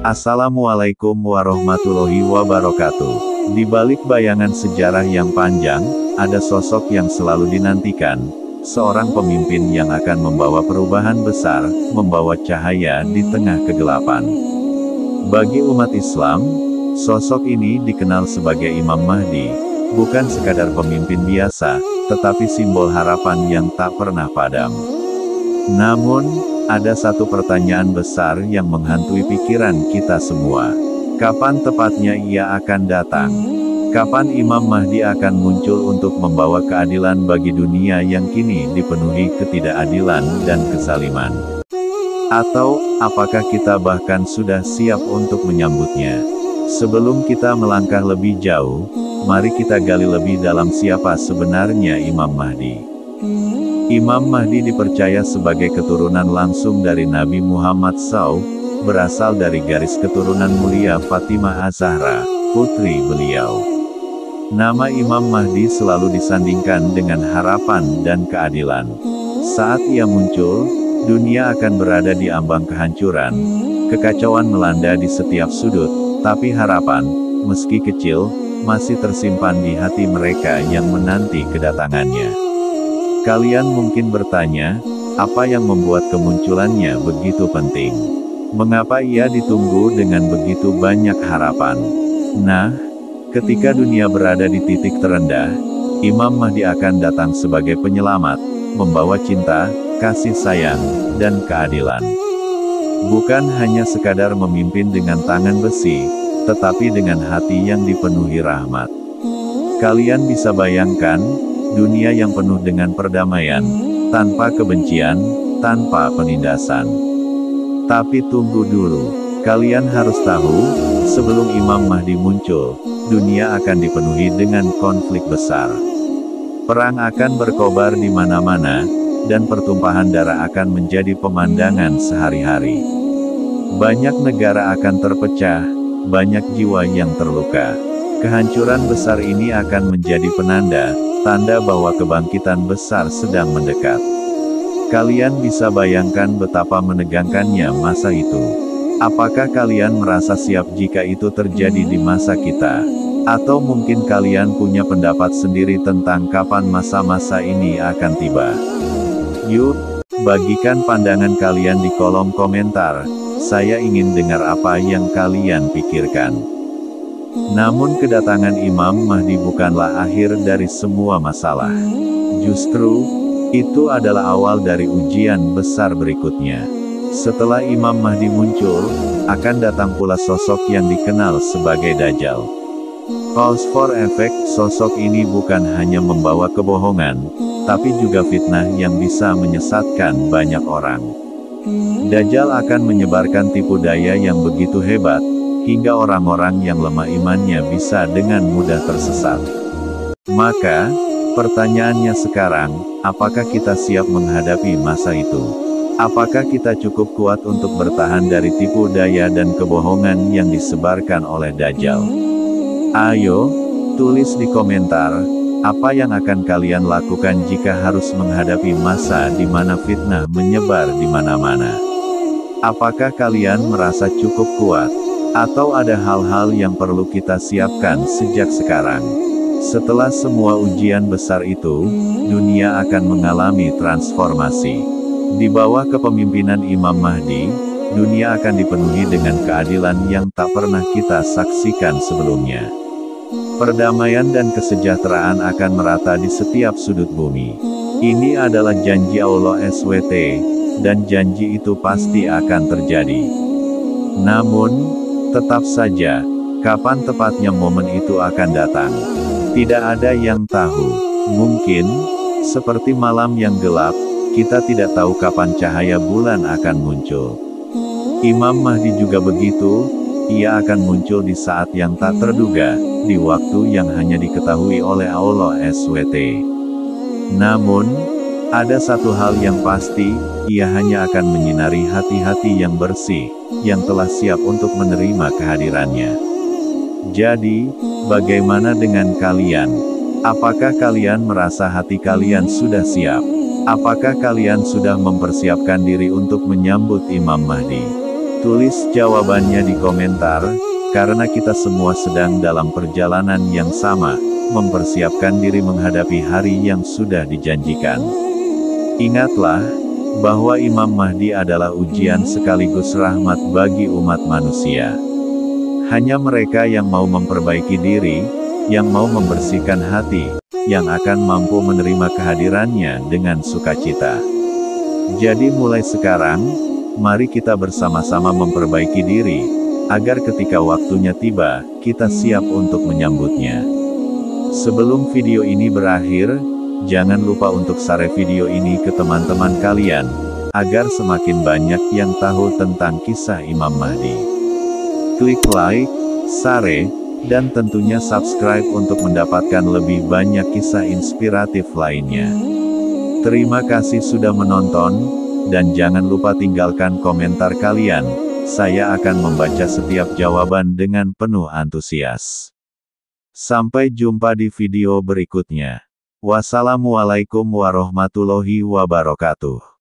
Assalamualaikum warahmatullahi wabarakatuh. Di balik bayangan sejarah yang panjang, ada sosok yang selalu dinantikan, seorang pemimpin yang akan membawa perubahan besar, membawa cahaya di tengah kegelapan. Bagi umat Islam, sosok ini dikenal sebagai Imam Mahdi, bukan sekadar pemimpin biasa, tetapi simbol harapan yang tak pernah padam. Namun, ada satu pertanyaan besar yang menghantui pikiran kita semua. Kapan tepatnya ia akan datang? Kapan Imam Mahdi akan muncul untuk membawa keadilan bagi dunia yang kini dipenuhi ketidakadilan dan kezaliman? Atau, apakah kita bahkan sudah siap untuk menyambutnya? Sebelum kita melangkah lebih jauh, mari kita gali lebih dalam siapa sebenarnya Imam Mahdi. Imam Mahdi dipercaya sebagai keturunan langsung dari Nabi Muhammad SAW, berasal dari garis keturunan mulia Fatimah Az-Zahra, putri beliau. Nama Imam Mahdi selalu disandingkan dengan harapan dan keadilan. Saat ia muncul, dunia akan berada di ambang kehancuran. Kekacauan melanda di setiap sudut, tapi harapan, meski kecil, masih tersimpan di hati mereka yang menanti kedatangannya. Kalian mungkin bertanya, apa yang membuat kemunculannya begitu penting? Mengapa ia ditunggu dengan begitu banyak harapan? Nah, ketika dunia berada di titik terendah, Imam Mahdi akan datang sebagai penyelamat, membawa cinta, kasih sayang, dan keadilan. Bukan hanya sekadar memimpin dengan tangan besi, tetapi dengan hati yang dipenuhi rahmat. Kalian bisa bayangkan, dunia yang penuh dengan perdamaian, tanpa kebencian, tanpa penindasan. Tapi tunggu dulu, kalian harus tahu, sebelum Imam Mahdi muncul, dunia akan dipenuhi dengan konflik besar. Perang akan berkobar di mana-mana, dan pertumpahan darah akan menjadi pemandangan sehari-hari. Banyak negara akan terpecah, banyak jiwa yang terluka. Kehancuran besar ini akan menjadi penanda, tanda bahwa kebangkitan besar sedang mendekat. Kalian bisa bayangkan betapa menegangkannya masa itu. Apakah kalian merasa siap jika itu terjadi di masa kita? Atau mungkin kalian punya pendapat sendiri tentang kapan masa-masa ini akan tiba? Yuk, bagikan pandangan kalian di kolom komentar. Saya ingin dengar apa yang kalian pikirkan. Namun kedatangan Imam Mahdi bukanlah akhir dari semua masalah. Justru, itu adalah awal dari ujian besar berikutnya. Setelah Imam Mahdi muncul, akan datang pula sosok yang dikenal sebagai Dajjal. Pause for effect, sosok ini bukan hanya membawa kebohongan, tapi juga fitnah yang bisa menyesatkan banyak orang. Dajjal akan menyebarkan tipu daya yang begitu hebat, hingga orang-orang yang lemah imannya bisa dengan mudah tersesat. Maka, pertanyaannya sekarang, apakah kita siap menghadapi masa itu? Apakah kita cukup kuat untuk bertahan dari tipu daya dan kebohongan yang disebarkan oleh Dajjal? Ayo, tulis di komentar, apa yang akan kalian lakukan jika harus menghadapi masa di mana fitnah menyebar di mana-mana? Apakah kalian merasa cukup kuat? Atau ada hal-hal yang perlu kita siapkan sejak sekarang? Setelah semua ujian besar itu, dunia akan mengalami transformasi. Di bawah kepemimpinan Imam Mahdi, dunia akan dipenuhi dengan keadilan yang tak pernah kita saksikan sebelumnya. Perdamaian dan kesejahteraan akan merata di setiap sudut bumi. Ini adalah janji Allah SWT, dan janji itu pasti akan terjadi. Namun, tetap saja, kapan tepatnya momen itu akan datang? Tidak ada yang tahu. Mungkin, seperti malam yang gelap, kita tidak tahu kapan cahaya bulan akan muncul. Imam Mahdi juga begitu, ia akan muncul di saat yang tak terduga, di waktu yang hanya diketahui oleh Allah SWT. Namun, ada satu hal yang pasti, ia hanya akan menyinari hati-hati yang bersih, yang telah siap untuk menerima kehadirannya. Jadi, bagaimana dengan kalian? Apakah kalian merasa hati kalian sudah siap? Apakah kalian sudah mempersiapkan diri untuk menyambut Imam Mahdi? Tulis jawabannya di komentar, karena kita semua sedang dalam perjalanan yang sama, mempersiapkan diri menghadapi hari yang sudah dijanjikan. Ingatlah, bahwa Imam Mahdi adalah ujian sekaligus rahmat bagi umat manusia. Hanya mereka yang mau memperbaiki diri, yang mau membersihkan hati, yang akan mampu menerima kehadirannya dengan sukacita. Jadi mulai sekarang, mari kita bersama-sama memperbaiki diri, agar ketika waktunya tiba, kita siap untuk menyambutnya. Sebelum video ini berakhir, jangan lupa untuk share video ini ke teman-teman kalian, agar semakin banyak yang tahu tentang kisah Imam Mahdi. Klik like, share, dan tentunya subscribe untuk mendapatkan lebih banyak kisah inspiratif lainnya. Terima kasih sudah menonton, dan jangan lupa tinggalkan komentar kalian, saya akan membaca setiap jawaban dengan penuh antusias. Sampai jumpa di video berikutnya. Wassalamualaikum warahmatullahi wabarakatuh.